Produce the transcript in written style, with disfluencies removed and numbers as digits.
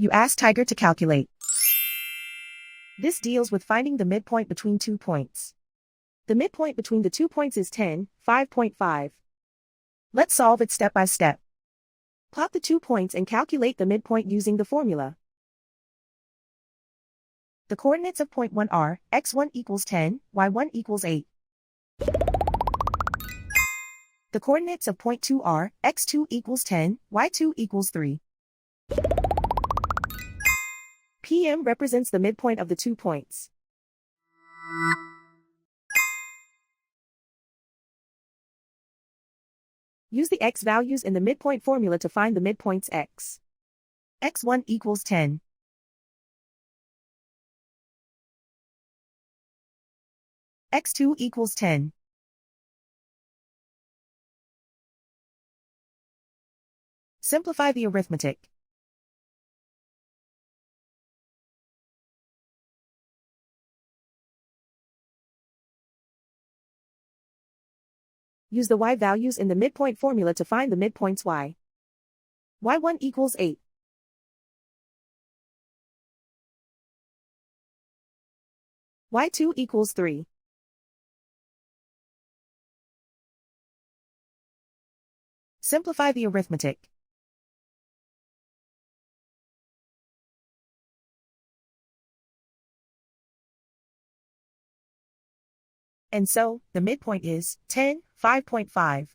You ask Tiger to calculate. This deals with finding the midpoint between 2 points. The midpoint between the 2 points is 10, 5.5. Let's solve it step by step. Plot the 2 points and calculate the midpoint using the formula. The coordinates of point 1 are, x1 equals 10, y1 equals 8. The coordinates of point 2 are, x2 equals 10, y2 equals 3. PM represents the midpoint of the 2 points. Use the x values in the midpoint formula to find the midpoints x. x1 equals 10. x2 equals 10. Simplify the arithmetic. Use the y values in the midpoint formula to find the midpoints y. y1 equals 8. y2 equals 3. Simplify the arithmetic. And so, the midpoint is 10, 5.5.